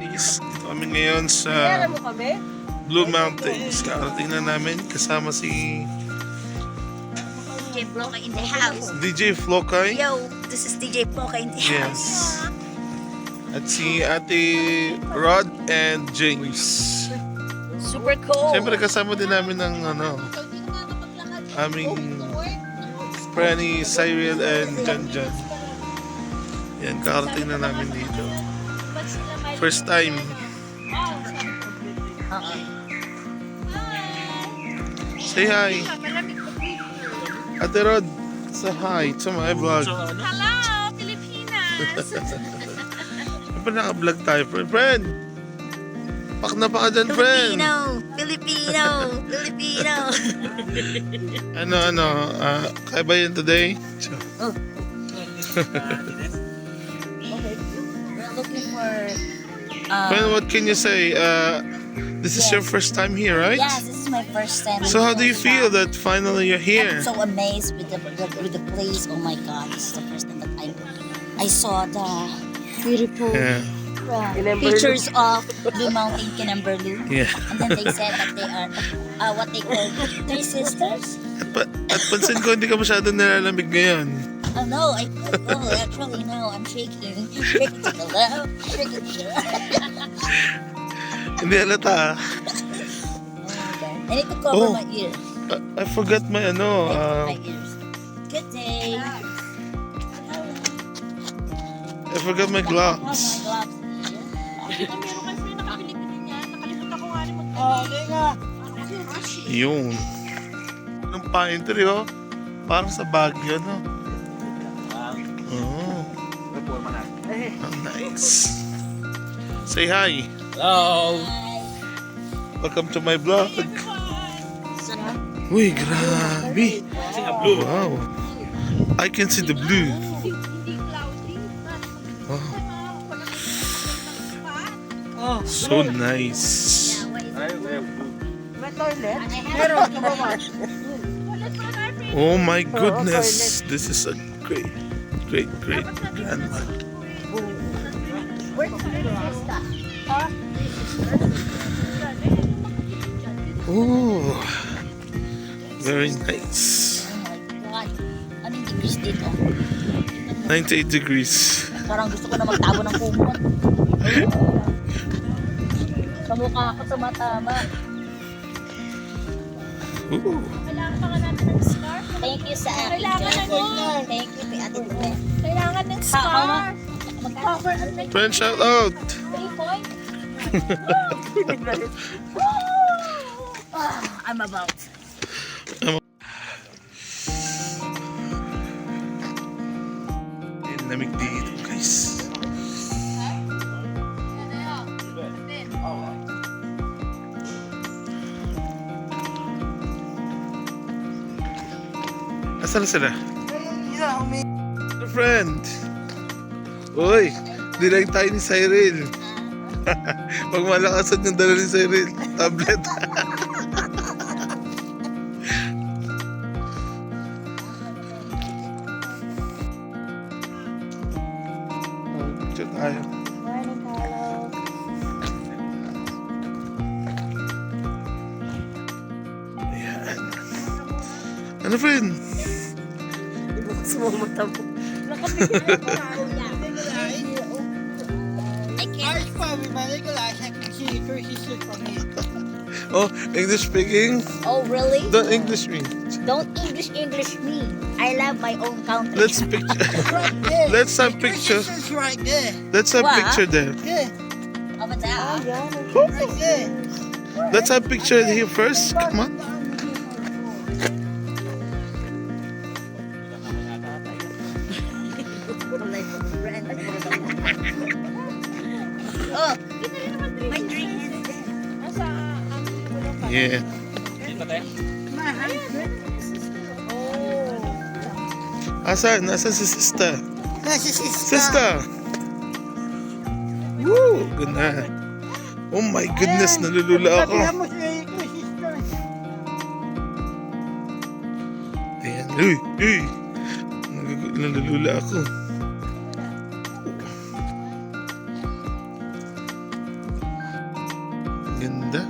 guys, dito kami ngayon sa Kaya mo kami? Blue Mountains. Karating na namin kasama si DJ Floka in the house. DJ Flokay. Yo, this is DJ Floka in the Yes. house. At si Ate Rod and James. Super cool. Siyempre kasama din namin ng aming Franny, Cyril, and Janjan. Yan, kakarating na namin dito. First time. Say hi. Ate Rod, say hi to my vlog. Hello, Pilipinas! Siyempre naka-vlog tayo, friend. Pak na pa ka dyan, friend. Filipino. Kaya ba yun today? We're looking for... Friend, what can you say? This is your first time here, right? Yes, this is my first time. So how do you feel that finally you're here? I'm so amazed with the place. Oh my God, this is the first time that I saw the beautiful Yeah. pictures of Blue Mountain Kinamberlu. Yeah. And then they said that they are what they call three sisters. At pansin ko, hindi ka masyado nilalamig ngayon. Oh no, actually no, I'm shaking. Shaking to the left, shaking to the right. Hindi halata. Oh my God. I need to cover my ears. I forgot my My ears. Good day. I forgot my Oh, gloves. my gloves. Meron kasi nakabili ko din yan. Nakalimutan ko nga rin magpapili. Yun. Anong pine tree, oh? Parang sa Baguio, no? Oh. Oh, nice. Say hi. Hello. Welcome to my vlog. Uy, grabe. Wow. I can see the blue. Hindi cloudy. Wow. Oh, So nice. may toilet? Meron, lumabas. Oh my goodness. This is a great grandma. Where's the sister? Oh. Very nice. Oh my God. Anong degrees dito? 98 degrees. Parang gusto ko na magtabo ng kumot. Sa mukha ako tumatama. Ooh. Kailangan pa nga natin ng scarf. Thank you sa akin. Kailangan ano? Thank you kay Ate Tume. Kailangan ng scarf. Mag-cover at may Friend, shout out. 3 points. I'm about. Lamig dito, guys. Asan na sila? Friend! Uy! Dinag tayo ni Cyril. Pag malakasan yung dala ni Cyril, tablet. Picture tayo. Morning, Carlo. Ayan. Ano, friend? Sumumata mo. I can't. Oh, English speaking? Oh, really? Don't English me. Don't English me. I love my own country. Let's picture. Let's have picture. Right there. Let's have What? picture there. Yeah. Over there. Right there. Let's have picture here first. Come on. Oh, my drink is there. Nasa Yeah. Asan? Asan si sister? That's his Sister! Woo! Ganda. Oh my goodness, nalulula ako. mo siya yung sister. Ayan. Uy! Uy! Nalulula ako. Ganda.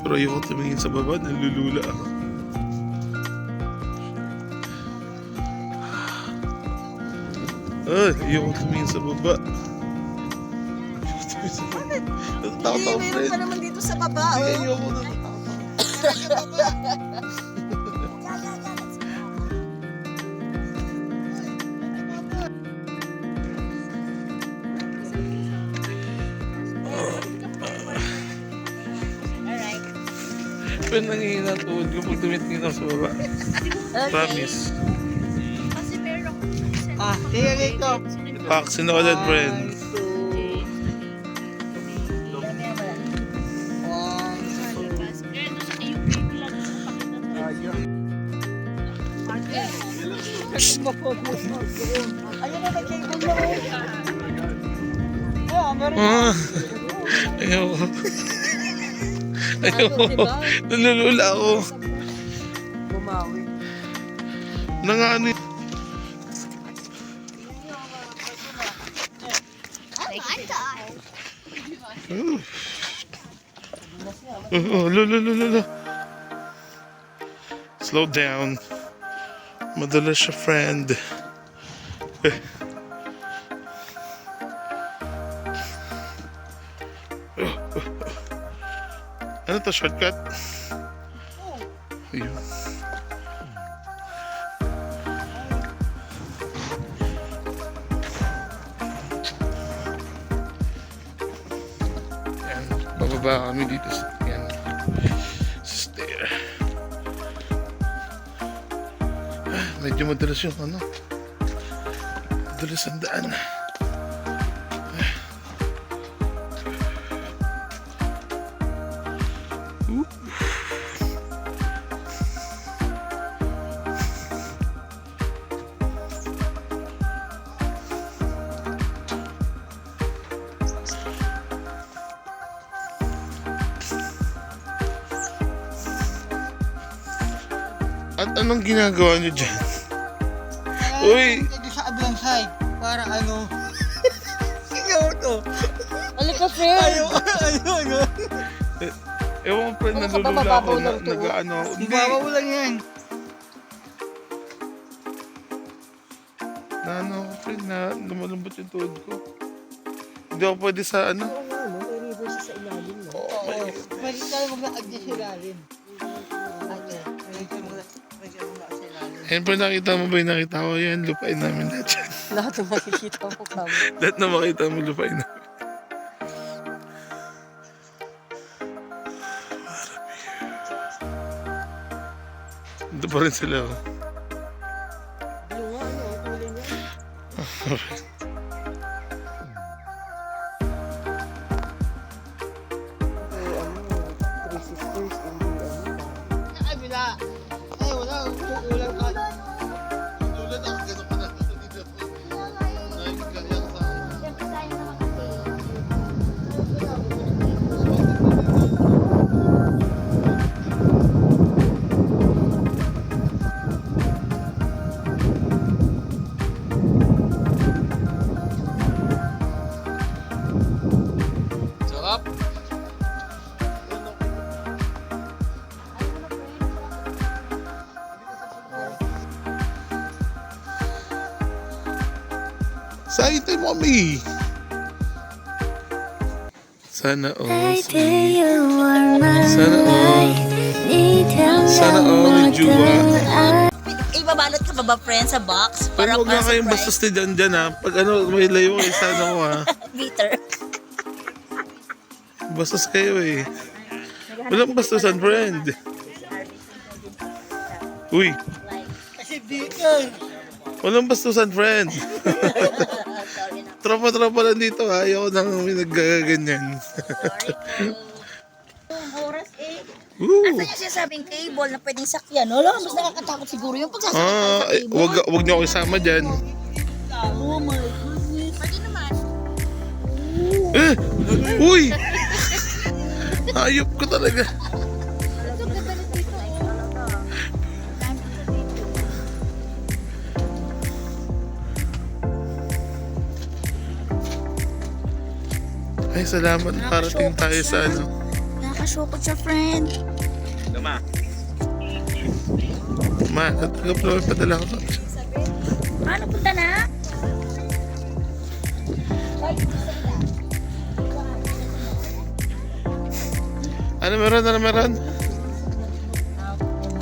Pero ayoko tumingin sa baba, nalulula ako. Ay, ayoko tumingin sa baba. Ayoko tumingin sa baba. Natatakot ako, Meron friend. pa naman dito sa baba. Hindi, Oh. ayoko natatakot. Alright. Pero nangihina ang tuhod ko pag tumitingin ako sa baba. Promise. Kasi meron Tingnan dito. Vaccine ako dyan, friend. Ayun na, nag-cable na. Yeah, meron Ah, ayoko. Ayoko. Nalulula ako. bumawi. Nangano yun. Lulululula. Slow down. Madalas siya, friend. Ano to, shortcut? Ayun. Ayan, bababa kami dito sa yan, sa stair. Medyo madalas yung ano, madalas ang daan. At anong ginagawa niyo dyan? Uy! Dito sa ablang side. Para ano. Sigaw to. Halika, friend. Ayun. Ewan ko, friend, Ano ka ba, nalulula ako mababaw na lang to? nag-ano. Hindi, Babaw lang yan. na ano ako, friend, na lumalambot yung tuhod ko. Hindi ako pwede sa ano. Oo. Pwede tayo mag-adjust sa ilalim. Ayun po, nakita mo ba yung nakita ko? Yan, lupain namin lahat yan. Lahat ng makikita mo kami. Lahat na makita mo, lupain namin. Ito pa rin sila, oh. Sa kabila. Ay, wala. Kukulang ka. Tulad ako, gano'n ka na. Sarap. Saan tayo mo kami? Sana all sweet. Sana all. Sana all ni Jua. Ibabalot ka ba ba, friend, sa box? Pero huwag na kayong surprise. bastos ni dyan ha. Pag ano, may layo kayo sa ano ko ha. Bitter. Bastos kayo eh. Walang bastusan, friend. Uy, Kasi dito. walang bastusan, friend. Tropa-tropa lang dito ha. Ayoko nang may naggaganyan. Oras eh. Woo. Asan yung sinasabing cable na pwedeng sakyan? Wala, mas nakakatakot siguro yung pagsasakyan Ah, sa cable. wag niyo ako isama dyan. Oh my goodness. Pwede naman. Eh! Uy! Ayop ko talaga. Ay, salamat. Parating tayo sa ano. Nakashokot siya, friend. Ma, taga-flower padala ko. Paano punta na? Ano meron? Ano meron?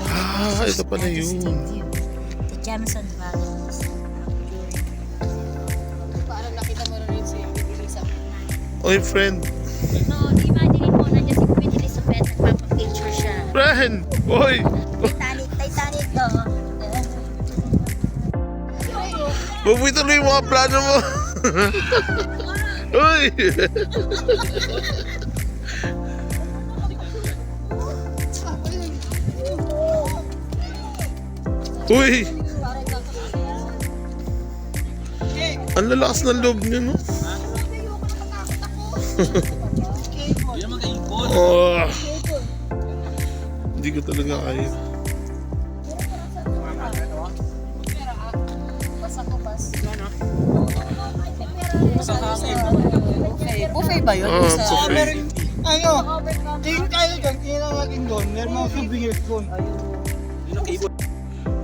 Ah, ito pala yun. The Jameson Brothers. Parang nakita mo na rin si Elisa. Oy, friend. No, imagine mo, nandiyan si Queen Elizabeth, nagpapapicture siya. Friend! Oy! Titanic, no? Huwag mo ituloy yung mga plano mo. Uy! Uy! Ang lalakas ng loob niya, no? Oh. Hindi ko talaga kaya. Buffet ba yun? Oh, Sa- buffet. Meron, ano, tingin tayo dyan, tingin natin doon. Meron mga souvenirs doon.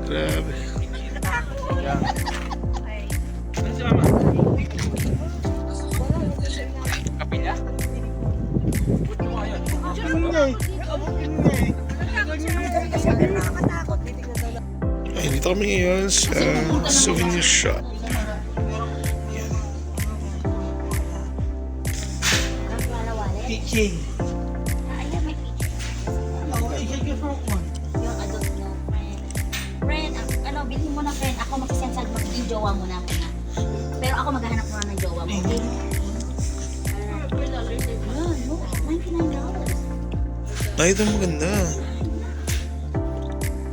Grabe. Ay, dito kami ngayon sa souvenir shop. Yan. Kitchen. Ayan, may picture. Ako, isang yung one. Yung adult no, friend. Friend, ano, bilhin mo na, friend. Ako magsisend sa yung jowa mo na muna. Pero ako maghahanap muna ng jowa mo, okay? Ayan, no, $99. Ay, ito maganda.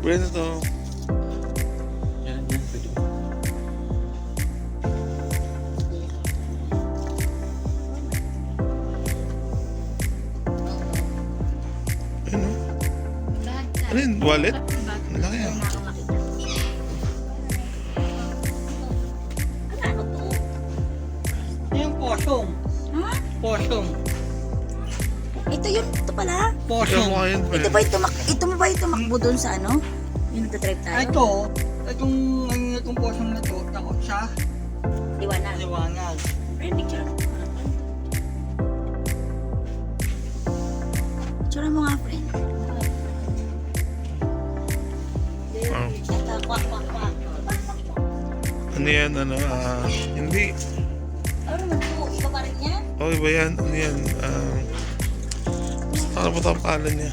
Brand ito. Ano? Ano yun? Wallet? Ang laki ah. Ano to? Yung posyong. Ha? Posyong. Ito pala. Kaya Posyong. mukha yun, Ito friend. ba ito mo ba yung tumakbo dun sa ano? Yung nagdadrive tayo? Ito, itong posyong na to, takot siya. Liwanag. Liwanag. Friend, picture. Picture mo nga, friend. Ah. Ito, kwak. Ano yan? Ano? Hindi. Ano naman po? Iba pa rin yan? Okay ba yan? Ano yan? Ano po ang pangalan niya?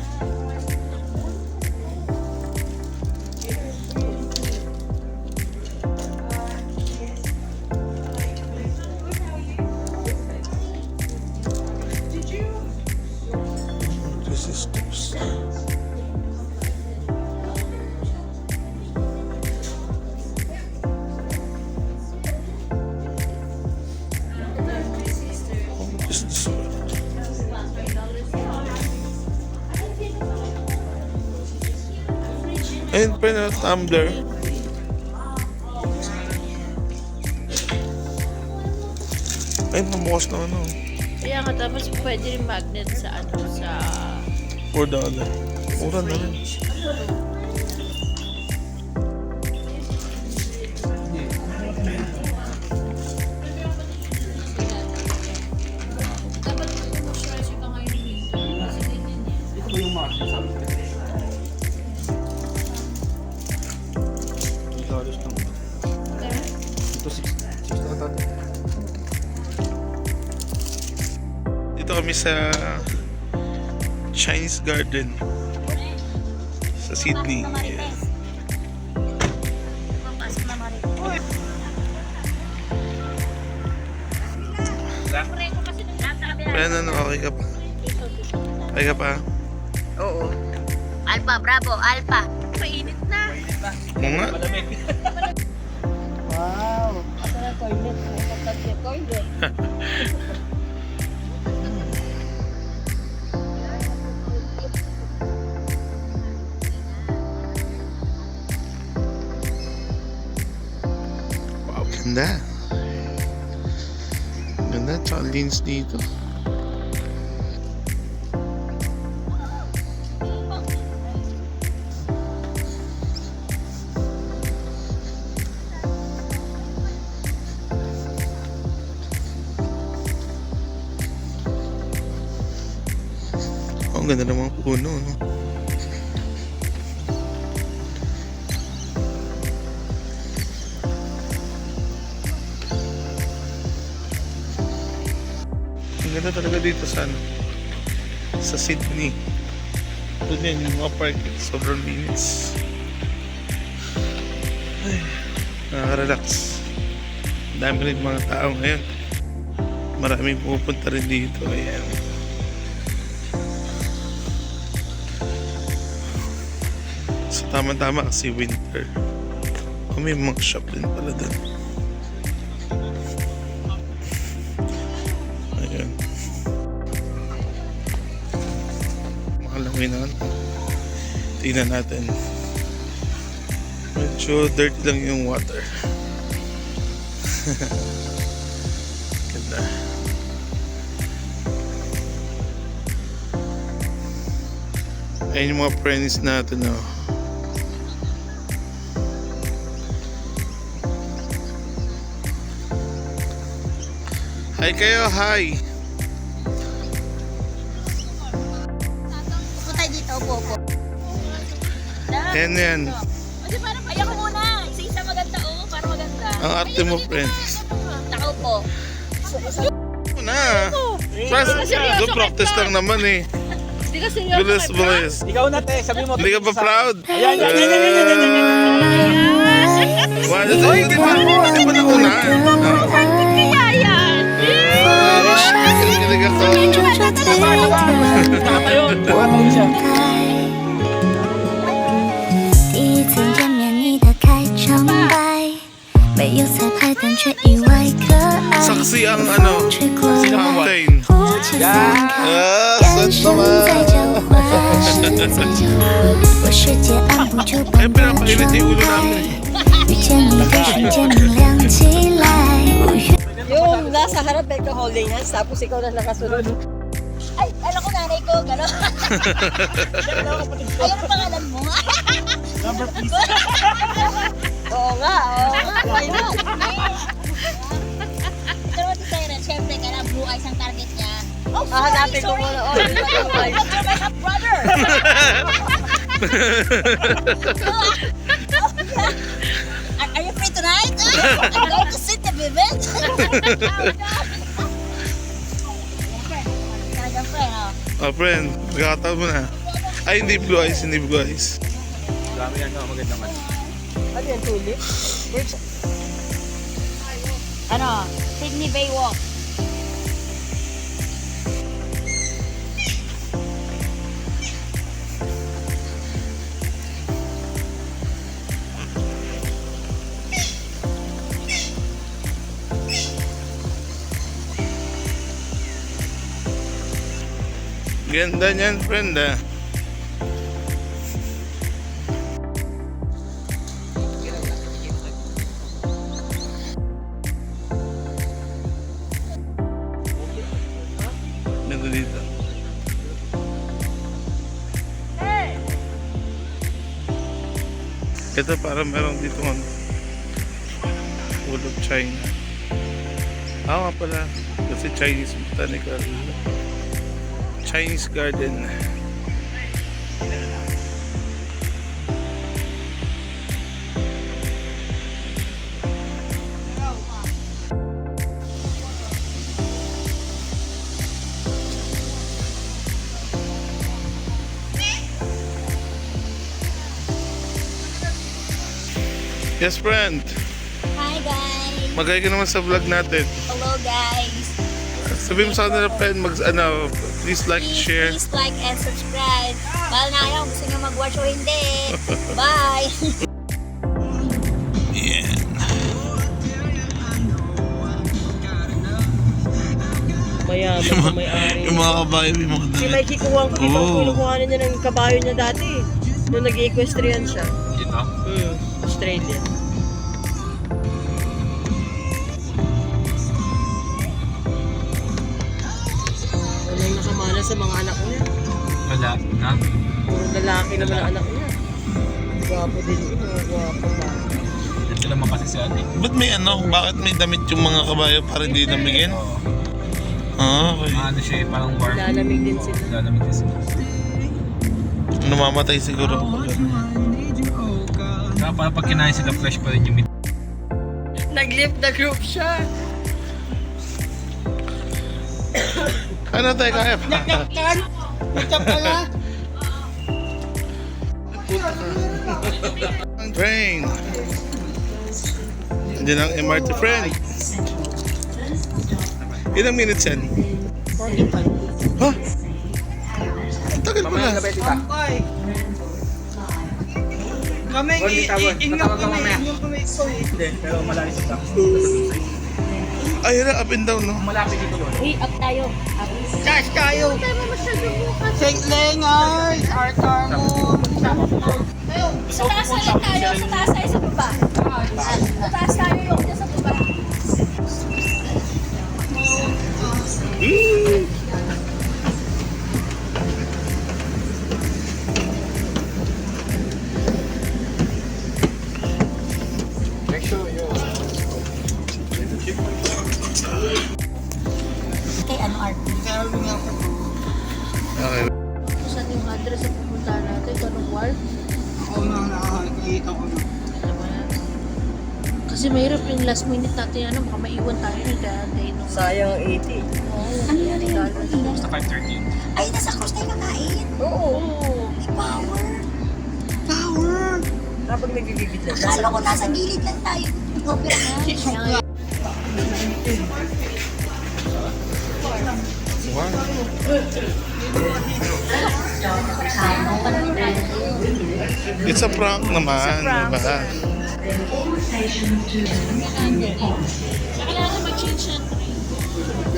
This is tips. Oh, is this one? Ayun pa na tumbler. Ayun, namukas na ano. Kaya nga tapos pwede rin magnet sa ano sa $4. Mura na rin. Dito kami sa Chinese Garden sa Sydney. Pasok na Marites. Pasok na Marites. Pero ano, okay ka pa? Okay ka pa? Oo. Alpha, bravo, Alpha. mainit na. Oo nga. Wow. Asa na toilet? Importante yung toilet. Wow, ganda. Ganda, tsaka linis dito. Ang ganda ng mga puno, no? Ang ganda talaga dito sa ano, sa Sydney. Doon yan, yung mga parking, sobrang linis. Ay, nakaka-relax. Ang dami rin mga tao ngayon. Maraming pupunta rin dito. Ayan. So tama-tama kasi winter. O may mga shop din pala doon. Ayan. Makalawin naman. Tingnan natin. Medyo dirty lang yung water. Ganda. Ayan yung mga friends natin, oh. Hi kayo, hi! Punta dito, upo. Ayan yan. Kasi parang kaya ko muna. Isa-isa maganda, oh. Para maganda. Ang arte mo, friends. Tao po. Ano na? Practice lang naman eh. Hindi ka seryoso. Bilis, bilis. Ikaw na, te. Sabi mo. Hindi ka ba proud? Ayan, yan, yan, yan, yan, yan, yan, yan. Wala sa hindi pa nauna. Kaya yan. Kinikilig ako. Nakatayo. Nakatayo siya. 第一次见面，你的开场白没有彩排，但却意外可爱。 Saksi ang ano, 吹过来， fountain. 互相散开， Ah, 眼 sad 神在 naman. 交换。我世界按部就 Ay, 班的 pinapainit 状 yung ulo 态， namin. 遇见你的瞬间明亮起来。无语 Yung nasa harap, ikaw holding hands, tapos ikaw na nakasunod. Ay, alam ko nanay ko, gano'n. Ayun ang pangalan mo. Number please. Oo nga, oo nga. Why not? Pero si Siren, syempre, kaya blue eyes ang target niya. Oh, Hahanapin ko muna. Oh, di ba blue eyes? You're my half-brother. Are you free tonight? I'm going to sit the event. Talagang friend, oh. Oh, friend, magkakataon mo na. Ay, hindi blue eyes, hindi blue eyes. Dami yan, magandang ano. Ano yan, tulip? Ano? Sydney Bay Walk. Ganda niyan, friend, ah. Ganda dito. Ito parang meron dito ano. Full of China. Ah, nga pala. Kasi Chinese botanical. Chinese garden. Yes, friend. Hi guys. Magay ka naman sa vlog natin. Hello guys. Sabihin mo sa kanila, friend, please like, share. Please like and subscribe. Mahal na kayo. Gusto nyo mag-watch o hindi. Bye. Yan. Mayaman na may-ari. Yung mga kabayo, yung mga Si damit. Mikey kuwang ko dito, Oo. kinukuhanin niya ng kabayo niya dati. Nung nag-equestrian siya. Dito? Australia. Walang nakamana sa mga anak niya. Wala na. Puro lalaki naman ang anak niya. Gwapo din yun, mga gwapo ba? Dito naman kasi si ate. Ba't may ano? Bakit may damit yung mga kabayo para hindi namigin? Ah, okay. Ano siya, parang warm. Lalamig din sila. Lalamig din sila. Namamatay siguro ako. Para pag kinain sila, fresh pa rin yung meat. Nag-lift the group siya. Ano tayo kaya pa? Nagkaktan. Nagkak pala. Train. Diyan ang MRT friend. Ilang minutes yan? 45. Ha? Ang tagal pala. Kampay. Kami, inyong kami ito eh. Hindi, pero malalis lang. Ay, up and down, no? Malapit dito doon. Uy, up tayo. Up. Charge kayo. St. Leonard's, Arthur Moon. Sa taas na lang tayo. Sa taas tayo sa baba. Sa taas tayo yung dyan sa baba. Kay ano, Art? Kaya rin ako. Okay. Saan yung address na pupuntahan natin? Anong ward? Ako na nakakita ko na. Kasi mahirap yung last minute natin. Ano, baka maiwan tayo ni Dante. Sayang 80. Ano yun yun? Basta 5:30. Ay, nasa cross tayo kakain. Oo. May power. Power! Kapag nagbibigit lang. Akala ko nasa gilid lang tayo. Opera na. Wow. It's a prank naman, diba?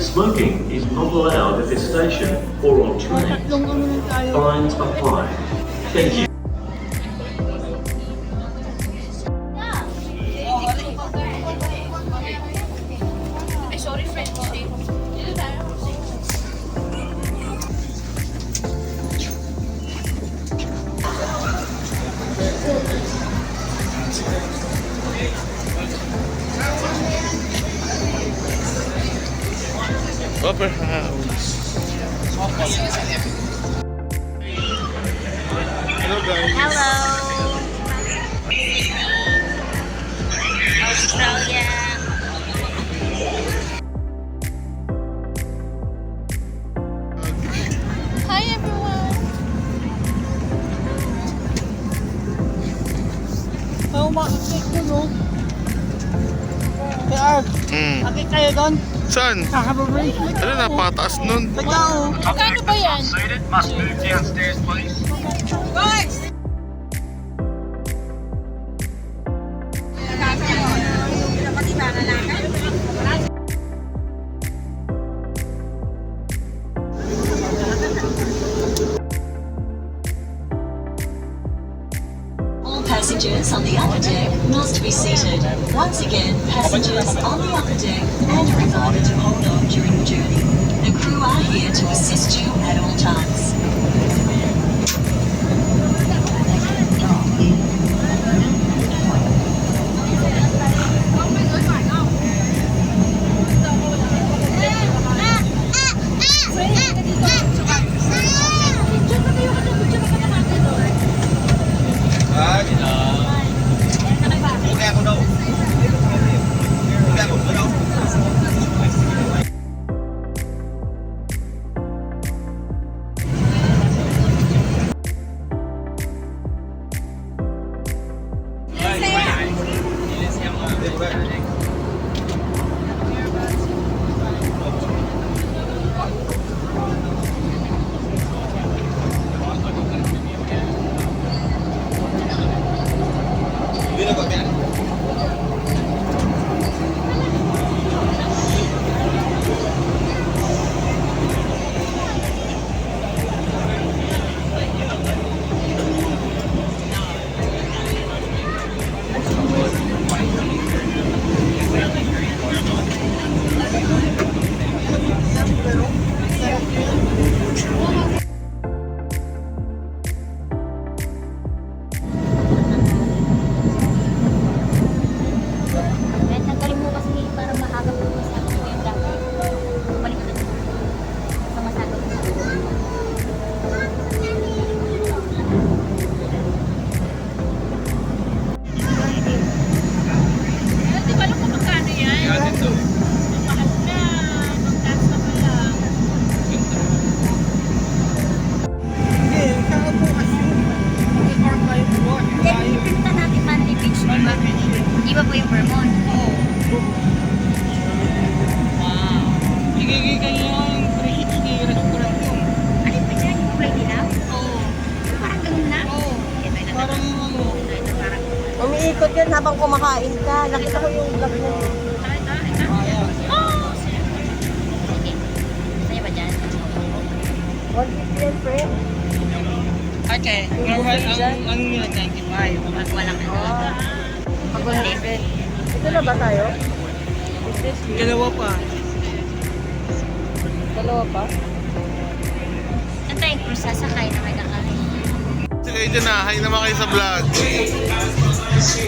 Smoking is not allowed at this station or on train. Fines apply. Thank you. Ay, sorry, friend. Opera House. Hello guys. Hello. Australia. Hi, everyone. Kaya umakakit ko, no? Kaya Art, akit kayo doon. Saan? Kakababracelet. Ano, napakataas nun. Tagao. Magkano ba yan? Must move downstairs, please. All passengers on the upper deck must be seated. Once again, passengers on the upper deck are reminded to hold on during the journey. The crew are here to assist you at all times. dyan habang kumakain ka. Nakita ko yung vlog mo. Sa'yo ba dyan? 150 yan, friend. Okay. Ang nila 95. Pag walang ano. Pag 100. Ito na ba tayo? Dalawa pa. Dalawa pa? Antayin ko sasakay na may kakain. Sige kayo dyan na, hi naman kayo sa vlog.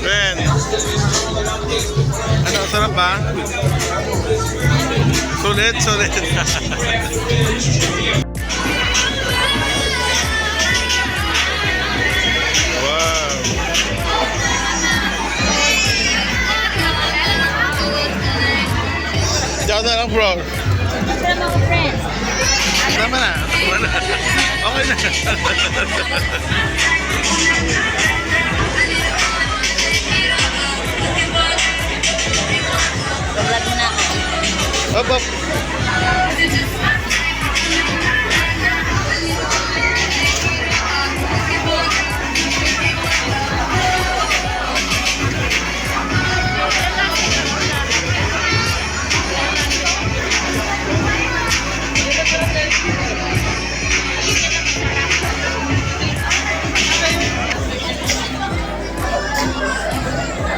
Ben. Ano, sarap ba? Sulit, sulit. Wow. Diyan na lang bro. Kasama ko friends. Tama na. Wala. Okay na. Vlog mo na ako. Up, up.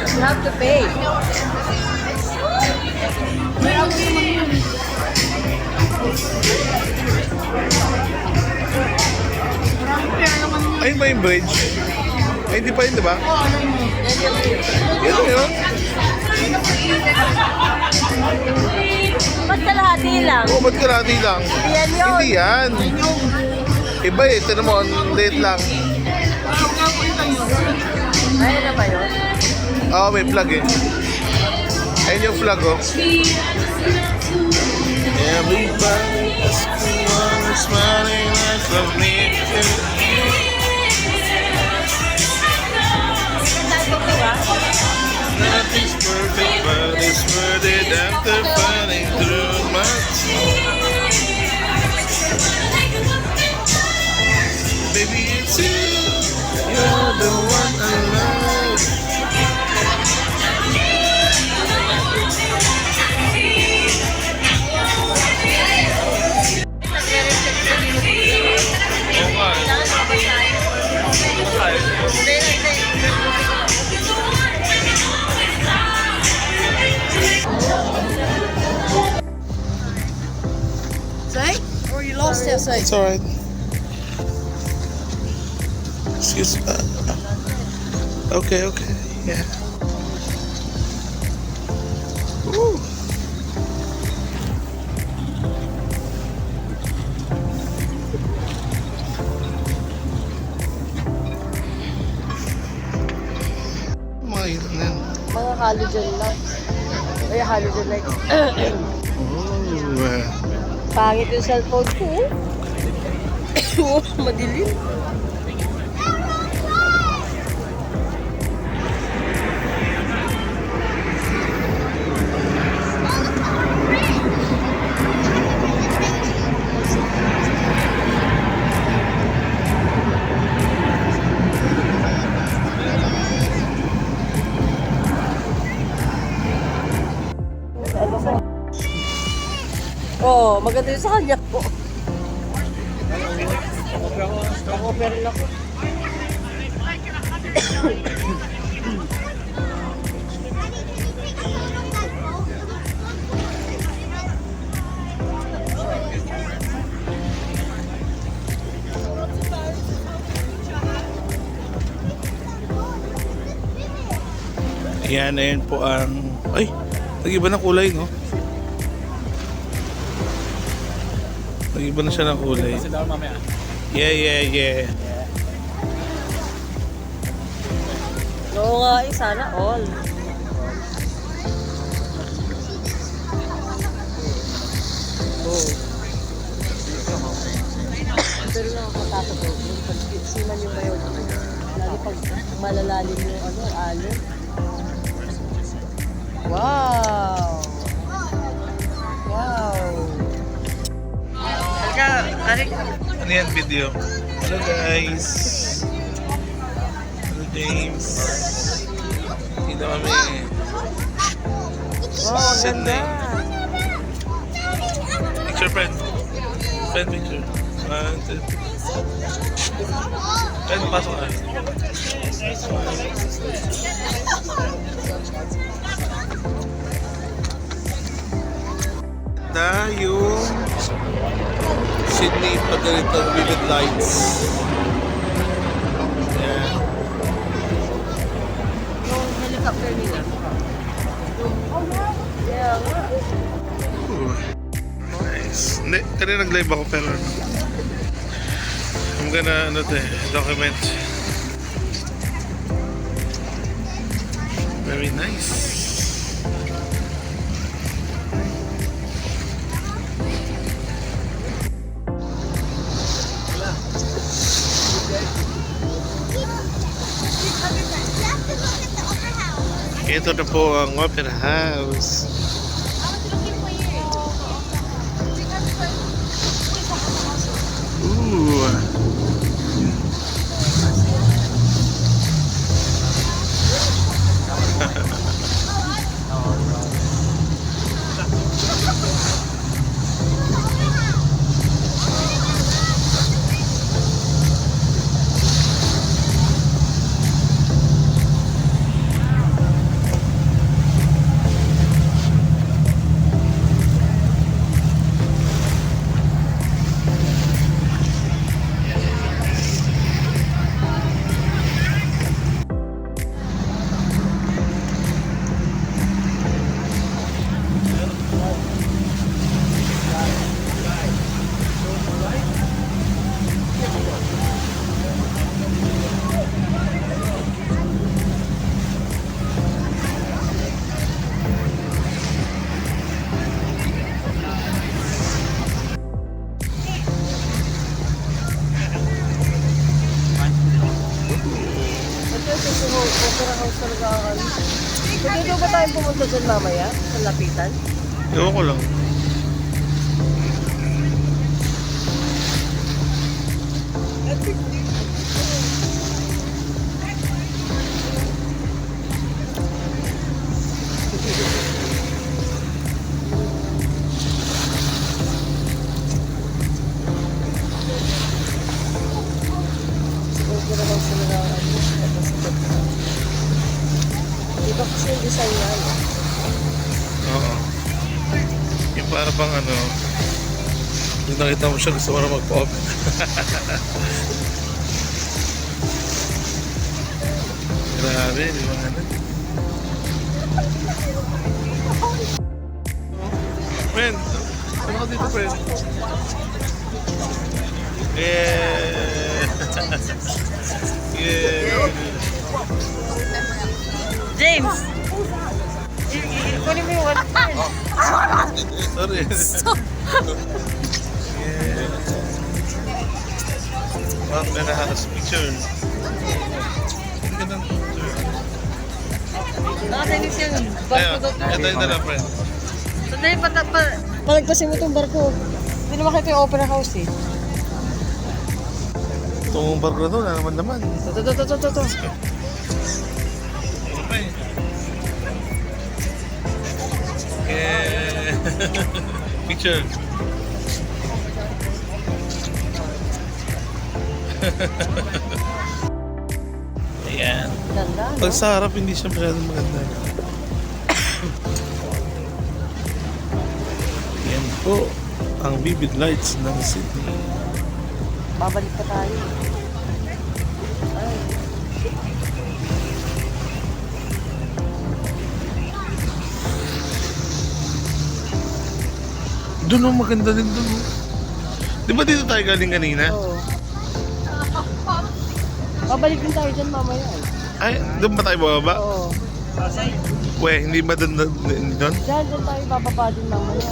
You have to pay. Ayun ba yung bridge? Ay, hindi pa yun, di ba? Yun yun. Ba't kalahati lang? Oo, ba't karati lang? Yan yun. Hindi yan. Iba eh, tinan mo, ang late lang. Ayun na ba yun? Oo, may flag eh. Ayun yung flag oh. Everybody's smiling like of me. Nothing's perfect, but it's worth it after fighting through my tears. Baby, it's you. You're the one I love. Say? Or you lost there, say? It's alright. Excuse me. Okay, okay. Yeah. Ooh. Mga yun na yan. Mga halogen lang. Ay, halogen like. Ooh. Pangit yung cellphone ko. Oh, madilim. Oo, maganda yung sa kanya ko. Ako-offer lang ko. Yan, ayun po ang... Ay, nag-iba na kulay, no? Nag-iba na siya ng kulay. Yeah. Oo nga eh, sana all. Oh. Pero lang ako tatatog. Pag siman yung bayo, lalo pag malalalim yung ano, alin. Wow! Wow! Ano yan video? Hello guys! Hello James! Dito kami. Wow, ang Sydney. ganda. Picture, friend. Friend, picture. 1, 2, 3. Friend, pasok ka. Na yung Sydney pag ganito vivid lights. Ayan. Yung helicopter nila. Kaya nga. Ooh. Nice. Hindi, kanina nag-live ako pero I'm gonna document. Very nice. Ito na po ang Opera House. Ooh. Opera House talaga ang ano. Pwede ba tayong pumunta dyan mamaya? Sa lapitan? Ewan ko lang. Opera House talaga ang ano. Iba kasi yung design niya. Oo. Yung para bang ano, yung nakita mo siya gusto mo na magpa-open. Grabe, di ba ano? Friend, ano ka dito, friend? Yeah! Yeah! James! Kunin mo yung ano. Sorry. Yeah. Well, I'm gonna have a picture. Ang ganda ng picture. Nakasainis yung barko Ayun, doon. ito yung dala, friend. Sandali, palagpasin mo itong barko. Hindi naman kita yung Opera House eh. Itong barko na to, na naman. Ito. Ano pa eh? Yeah. Picture. Ayan. Ganda, no? Pag sa harap, hindi siya masyadong maganda. Yan po ang vivid lights ng Sydney. Babalik pa tayo. Ay. Doon oh, maganda din doon oh. Di ba dito tayo galing kanina? Oo. Babalik din tayo dyan mamaya eh. Ay, doon ba tayo bababa? Oo. Weh, hindi ba doon? Dyan tayo bababa din mamaya.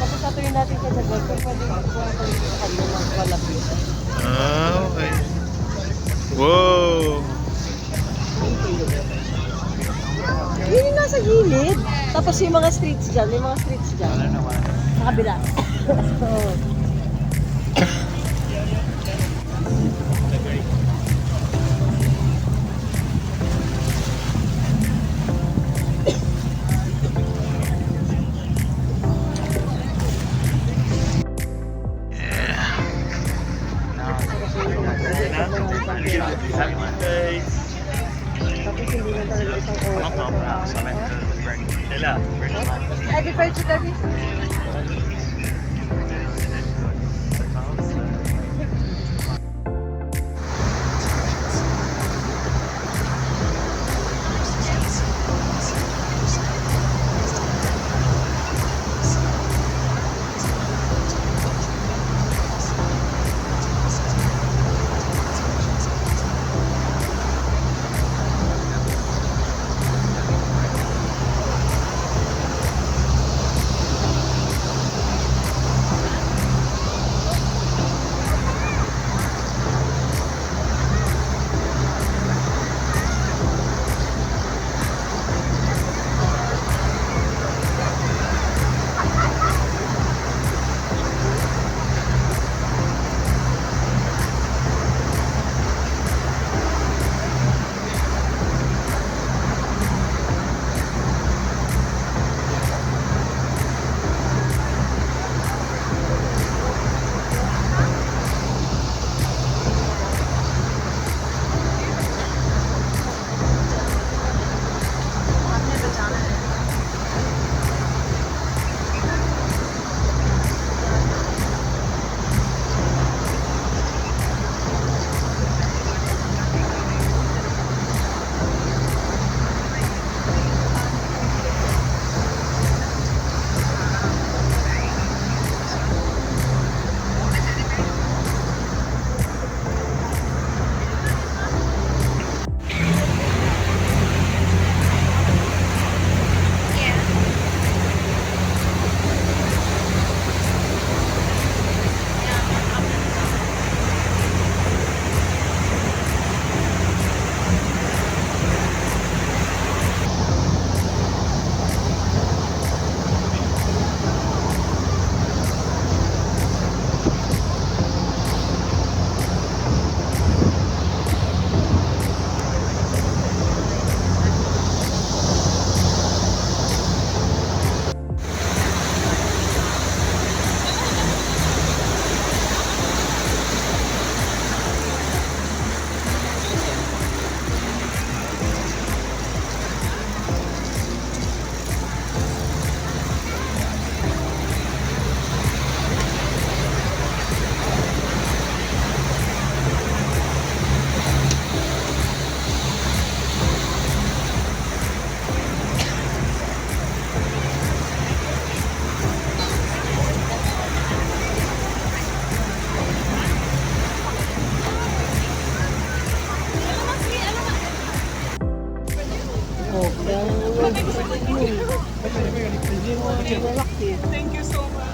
Tapos tatuloy natin sa Jaguar, pero pwede magkuhan tayo sa kanila ng malapit. Ah, okay. Wow! Yun yung nasa gilid. Tapos yung mga streets dyan, may mga streets dyan. Sa kabila. Oo. Tapos hindi na talaga isang oras. Ay, di pa ito gabi. Thank you so much.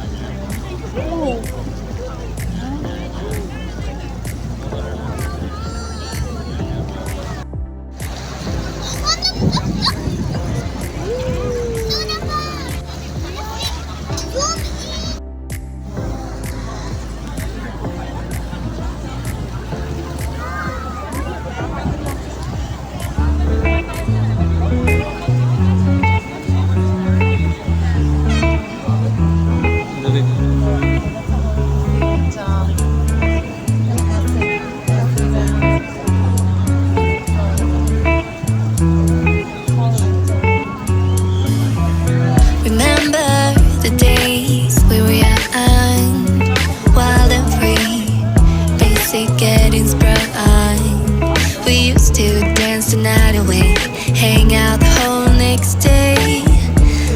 Remember the days we were young, wild and free, basic getting sprung. We used to dance the night away, hang out the whole next day,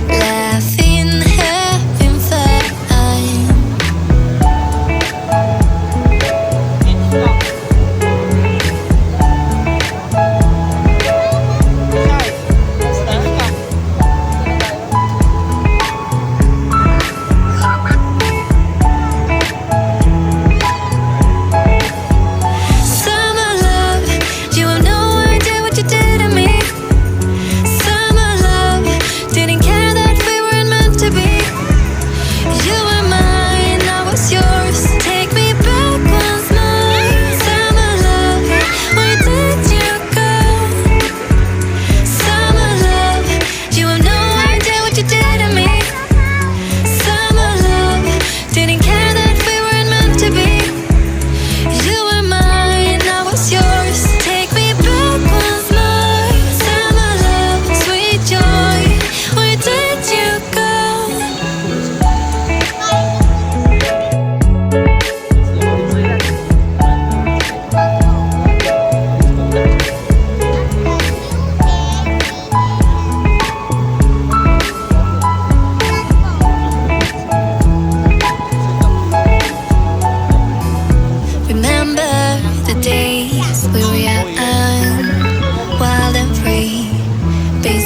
laughing, having fun. Summer love, you have no idea what you did to me.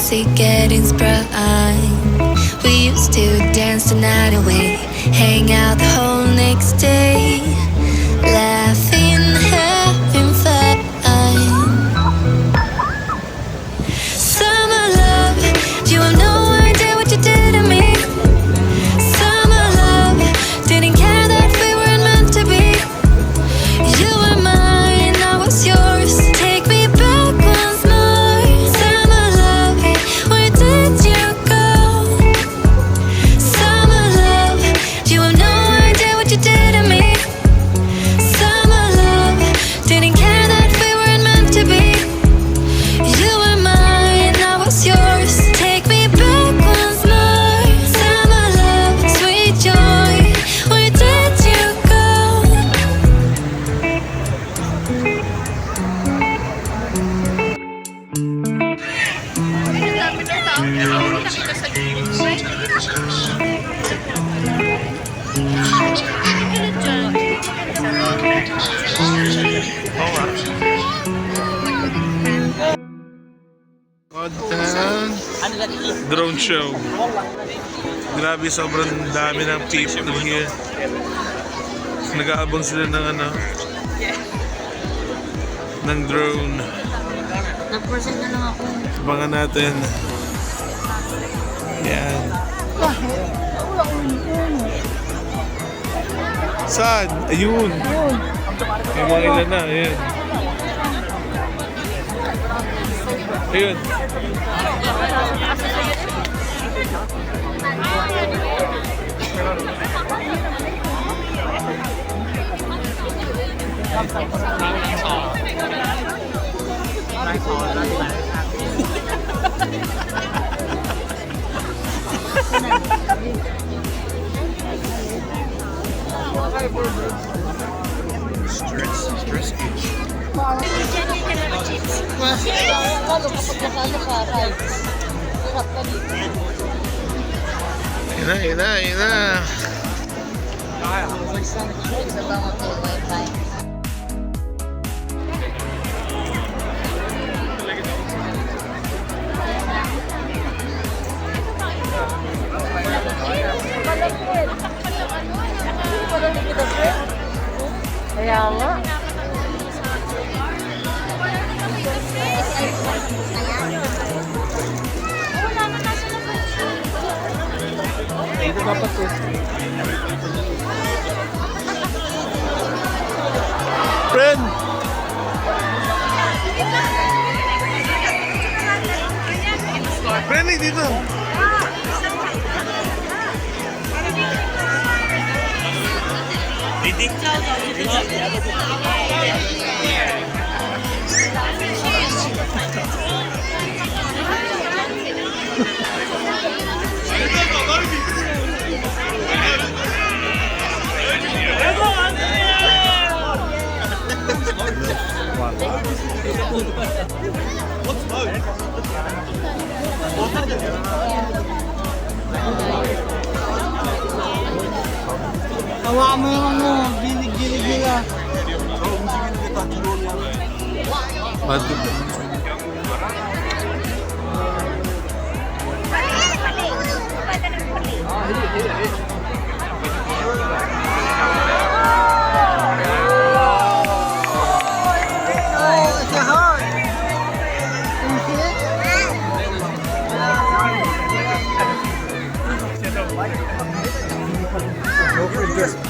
basic getting sprung. We used to dance the night away, hang out the whole next day, laughing, having fun. Summer love, you have no idea what you did to me. Summer love, didn't care that we weren't meant to be. You were mine, I was yours. Take me back once more. Summer love, where did you go? Summer love, you have no idea what you did to me. Summer love, didn't care that we weren't meant to be. You were mine, I was yours. Take me back once more. Summer love, sweet joy, where did you go? Content. Drone show. Grabe, sobrang dami ng people here. Nag-aabang sila ng ano, ng drone. Nag-present na lang ako. Abangan natin. Yan. Saan? Ayun. May mga ilan na. Ayan. Ayun. Stress each. Lalo kapag nakano ka, right? Hirap ka dito. Ina. Isa lang ako yung wifi. Kaya nga. Dito dapat to. Friend! Friend, dito! Hawa mo yung ano, gilig-gilig nila.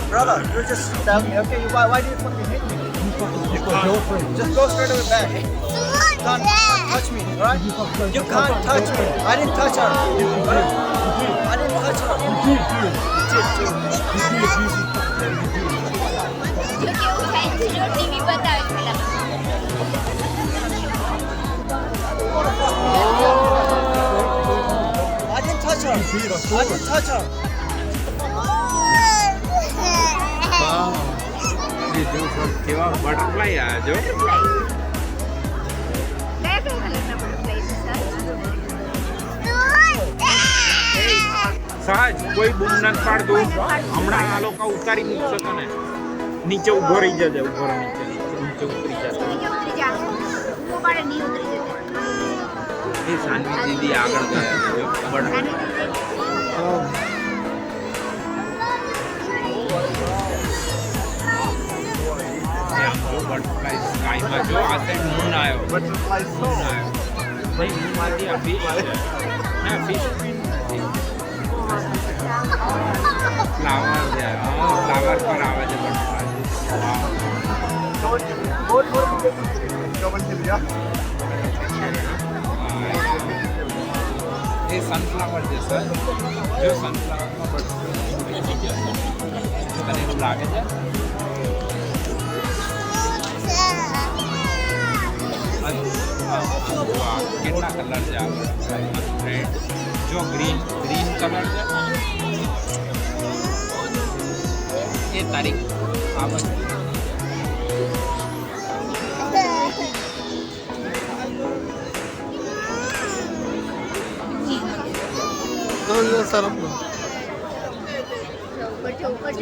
Brother, you just tell me, okay, why do you fucking hate me? Just go straight away back. You can't touch me, alright? You can't touch me. I didn't touch her. Right? I didn't touch her. TV बताओ पहला I didn't touch her. I didn't touch her. કેવા બટરફ્લાય આ જો સહજ કોઈ બૂમ ન પાડતો હમણાં આ લોકો ઉતારી મૂકશે તને નીચે ઉભો રહી જજે ઉભો રહી નીચે ઉતરી જશે એ સાનવી દીદી આગળ ગયા છે જો બટ બટરફ્લાય સ્કાયમાં જો આ સાઈડ મૂન આવ્યો મૂન આવ્યો નહીં મૂનમાંથી આ ફિશ છે ના ફિશ ફ્લાવર છે હા ફ્લાવર પર આવે છે બટરફ્લાય એ સનફ્લાવર છે સર જો સનફ્લાવરમાં બટરફ્લાય તને એવું લાગે છે કેટલા કલર છે આ રેડ જો ગ્રીન કલર છે એ તારીખ આ બધું sarap no. ऊपर से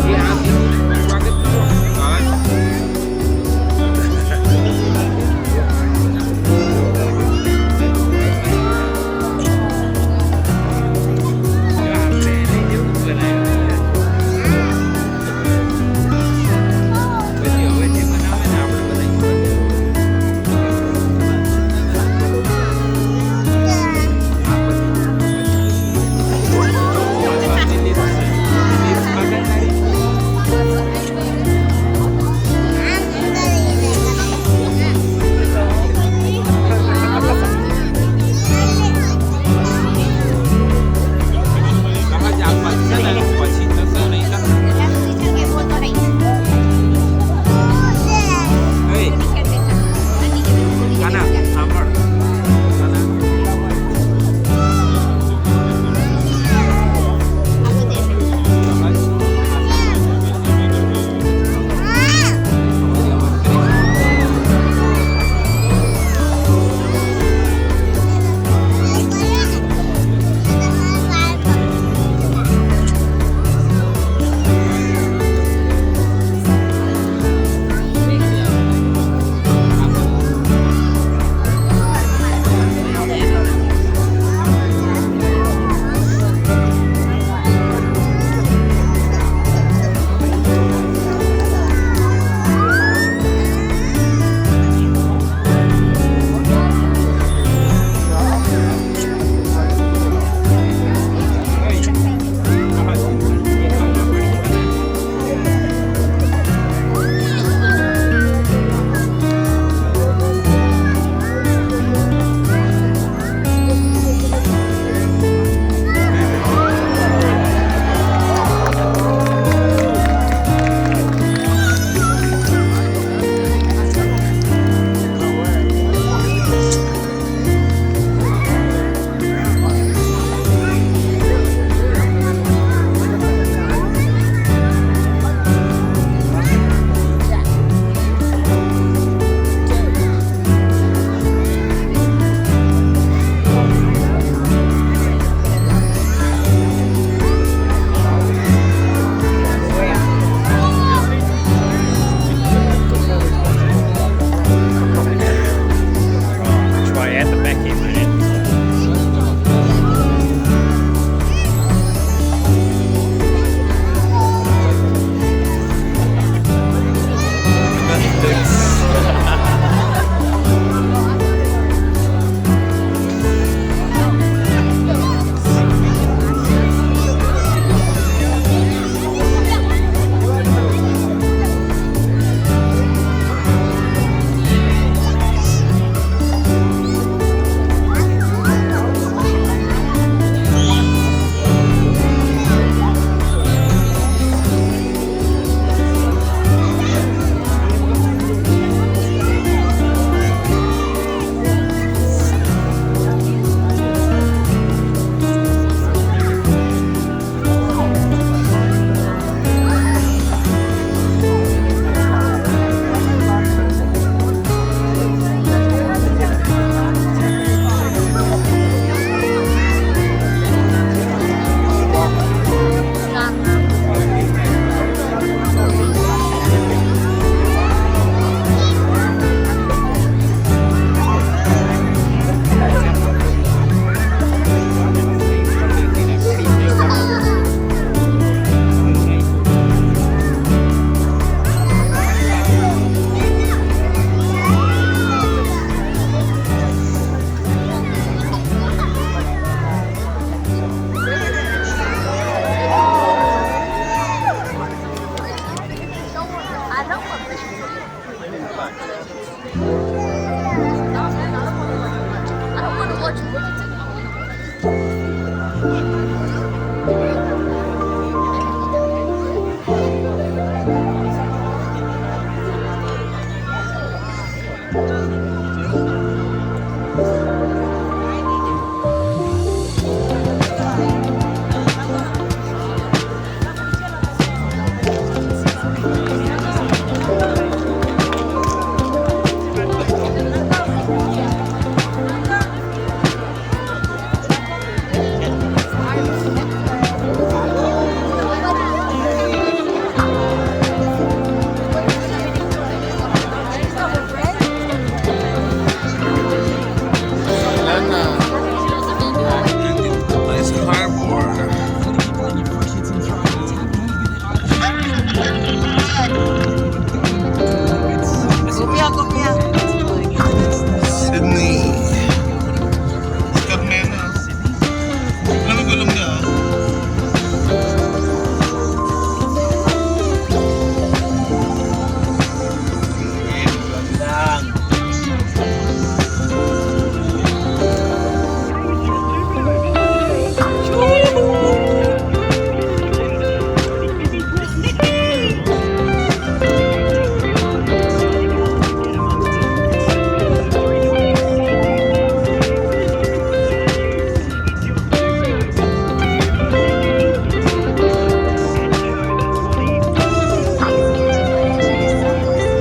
ये Wala na. Nandito tayo sa harbor. Sydney. Carmena. Alam mo gulong niya ah.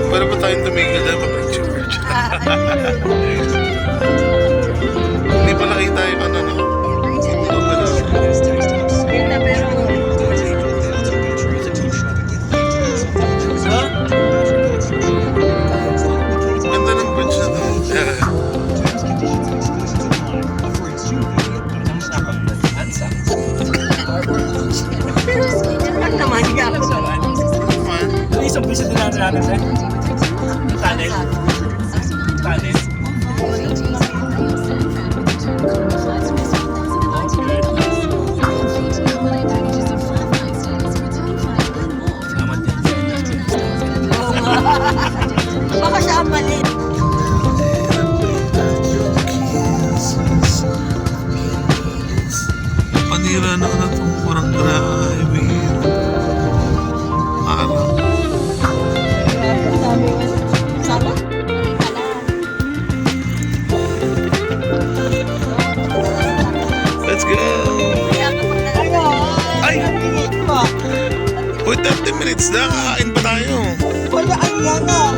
Pwede ba tayong tumigil dyan pa-picture? Hindi pa nakita yung ano, no? Ganda ng bridge na to. Isang piso din natin sir. Tunnel. Tunnel. Baka siya ang mali. Panira na na itong kurang driving. Araw. Sama? Let's go! Ay! Uy, 30 minutes na. Kakain pa tayo. Wala ang gana.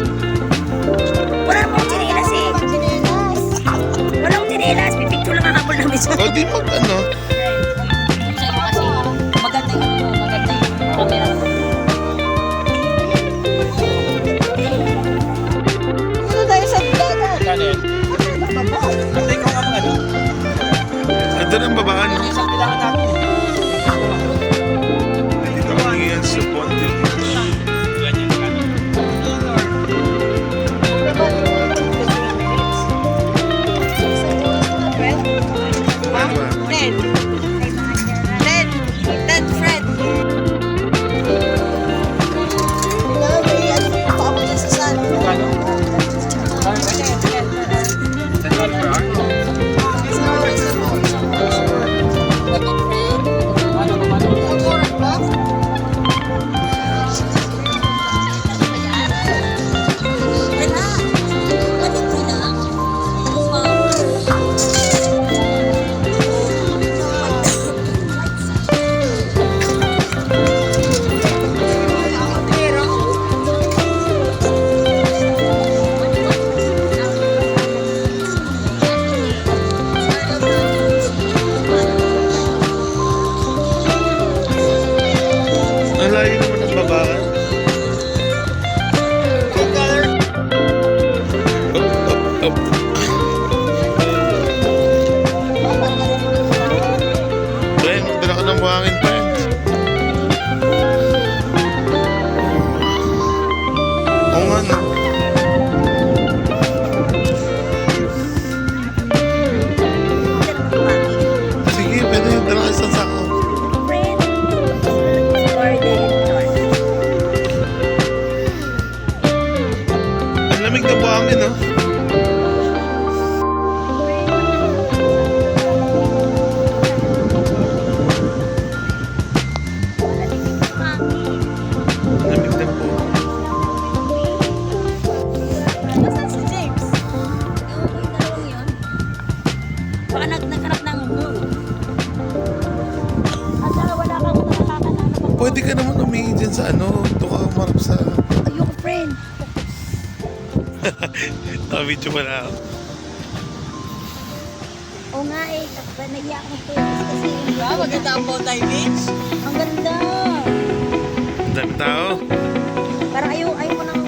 Wala akong tinilas eh. Wala akong tinilas. Pipicture lang ang habol namin sa... O di mag ano. Kasi maganda yung camera. Ano tayo sa dagat? Tunnel. Antay ko nga mga ano. Ito na ang babaan, no? Isang kailangan natin. Dito kami yan sa Ponte Beach. Ganyan ka. Ano ba? Fred. Fred. Fred. Fred. Kano? $10 per hour. Ang layo naman ng babaan. Up, up, up. Ben, magdala ka ng buhangin pa yun. Oo nga, no? Sige, pwede yung dala ka isang sako. Ang Lamig na buhangin, no? Lamig na po. Nasaan si James? Yung dalawang yun. Baka naghanap ng mood. At saka wala kang nakakalaman pa. Pwede ka naman umihi dyan sa ano. Ito ka marap sa... Ayoko, friend. Nakabidyo mo na ako. Oo nga eh. Nahiya ako mag-focus kasi. Maganda ang Botay Beach. Ang ganda. Ang dami tao. Parang ayaw mo nang